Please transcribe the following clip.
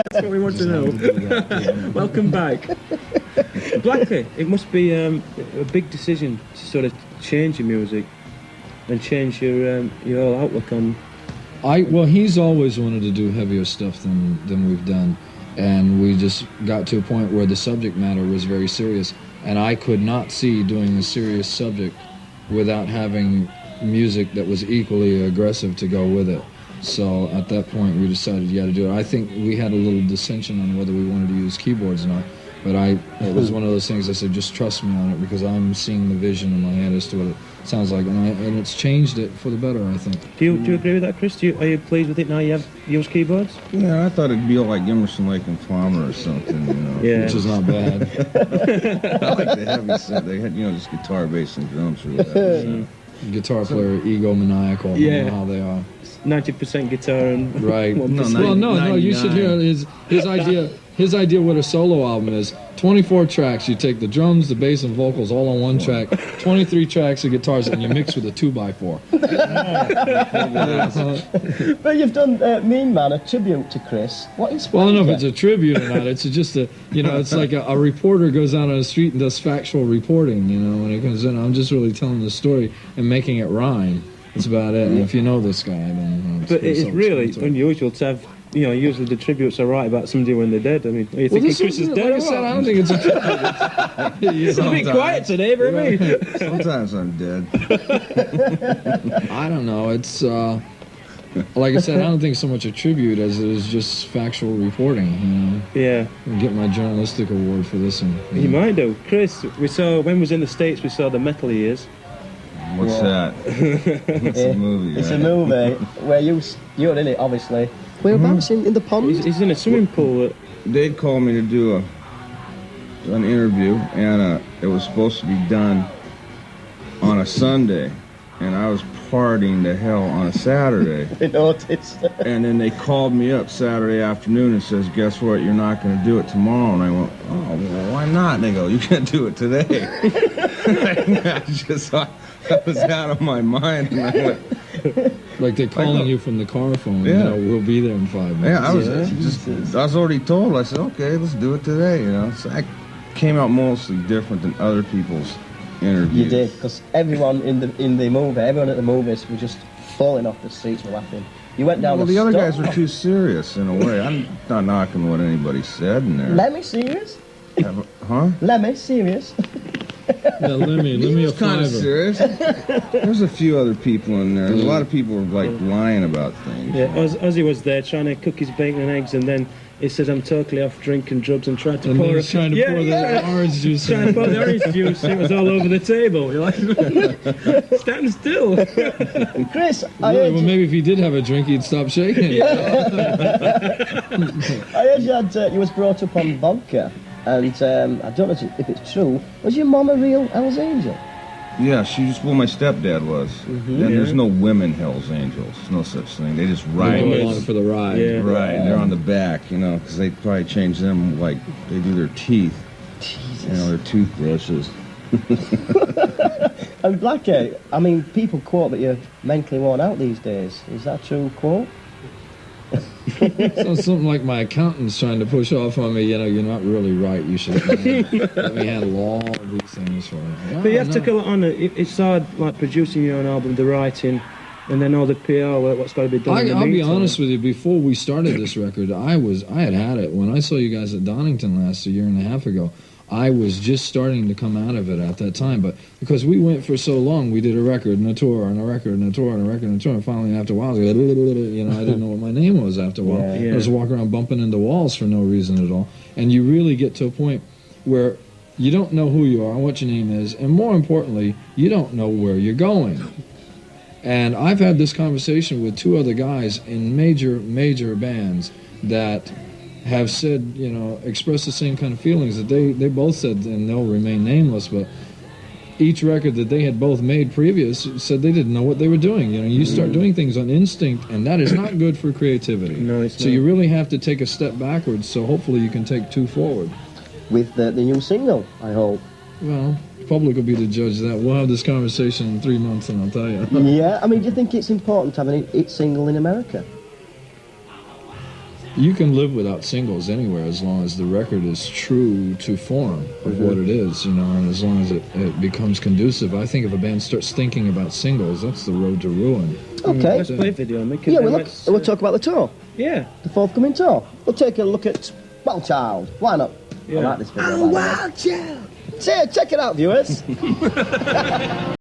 That's what we want to know. Welcome back. Blackie, it must be a big decision to sort of change your music and change your whole outlook on... Well, he's always wanted to do heavier stuff than we've done, and we just got to a point where the subject matter was very serious, and I could not see doing a serious subject without having music that was equally aggressive to go with it. So at that point we decided, yeah, to do it. I think we had a little dissension on whether we wanted to use keyboards or not, but it was one of those things I said, just trust me on it, because I'm seeing the vision in my head as to what it sounds like, and it's changed it for the better, I think. Do you agree with that, Chris? Are you pleased with it now you have used keyboards? Yeah, I thought it'd be like Emerson, Lake and Palmer or something, you know. Yeah. Which is not bad. I like the heavy stuff. They had, just guitar, bass, and drums or whatever. So. Guitar player, egomaniacal. Yeah. I don't know how they are. 90% guitar and... Right. 1%. No, you should hear his idea. His idea what a solo album is: 24 tracks. You take the drums, the bass, and vocals all on one track. 23 tracks of guitars, and you mix with a 2x4. But you've done Mean Man, a tribute to Chris. What inspired Well, I don't know you? if it's a tribute or not. It's just it's like a reporter goes out on the street and does factual reporting. When it comes in, I'm just really telling the story and making it rhyme. That's about it. And if you know this guy, then But it's really unusual to have. Usually the tributes are right about somebody when they're dead. I mean, are you thinking Chris is dead? Like I said, I don't think it's a tribute. It's a bit quiet today for me. Sometimes I'm dead. I don't know. It's like I said, I don't think so much a tribute as it is just factual reporting. Yeah. I'll get my journalistic award for this one. You might do, Chris. We saw when we was in the States. We saw the Metal Years. What's that? It's a movie. It's right? a movie where you're in it, obviously. Whereabouts in the pond? He's in a swimming pool. They'd called me to do an interview, and it was supposed to be done on a Sunday, and I was partying to hell on a Saturday. I noticed. And then they called me up Saturday afternoon and says, guess what, you're not going to do it tomorrow. And I went, oh, well, why not? And they go, you can't do it today. I was out of my mind, and I went... Like they're calling you from the car phone. Yeah. We'll be there in 5 minutes. Yeah, I was already told. I said, okay, let's do it today. So I came out mostly different than other people's interviews. You did, because everyone in the movie, everyone at the movies were just falling off the seats and laughing. You went down. Well, the other guys were too serious in a way. I'm not knocking what anybody said in there. Lemmy serious? Huh? Lemmy serious? Yeah, let me a kind of serious. There's a few other people in there. A lot of people were like lying about things. Yeah, Ozzy was there trying to cook his bacon and eggs, and then he says, "I'm totally off drink and drugs," and tried to pour. He's trying to pour the orange juice. Trying to pour the orange juice. It was all over the table. You're like, stand still. Chris, well, maybe if he did have a drink, he'd stop shaking. I heard you was brought up on vodka. And I don't know if it's true. Was your mom a real Hell's Angel? Yeah, my stepdad was. And there's no women Hell's Angels. No such thing. They just ride. They go along for the ride. Yeah. Right. They're on the back, because they probably change them like they do their teeth. Jesus. Their toothbrushes. And Blackie, I mean, people quote that you're mentally worn out these days. Is that a true quote? So something like my accountant's trying to push off on me, you're not really right. You should let me handle all these things for me. But you have to go on it. It's hard, like producing your own album, the writing, and then all the PR work, what's got to be done. I'll be honest with you. Before we started this record, I had it. When I saw you guys at Donington a year and a half ago, I was just starting to come out of it at that time, but because we went for so long, we did a record and a tour and a record and a tour and a record and a tour, and finally after a while, I didn't know what my name was after a while. Yeah. I was walking around bumping into walls for no reason at all, and you really get to a point where you don't know who you are and what your name is, and more importantly, you don't know where you're going. And I've had this conversation with two other guys in major bands that have said, expressed the same kind of feelings that they both said, and they'll remain nameless, but each record that they had both made previous said they didn't know what they were doing. You start doing things on instinct, and that is not good for creativity. No, it's so not. you really have to take a step backwards, so hopefully you can take two forward. With the new single, I hope. Well, the public will be the judge of that. We'll have this conversation in 3 months, and I'll tell you. Yeah, I mean, do you think it's important to have a hit single in America? you can live without singles anywhere as long as the record is true to form of what it is, you know, and as long as it becomes conducive. I think if a band starts thinking about singles, that's the road to ruin. Okay. Let's play a video, Mick. Yeah, we'll talk about the tour. Yeah. The forthcoming tour. We'll take a look at Wild Child. Why not? Yeah. I like this video. Wild Child. Check it out, viewers.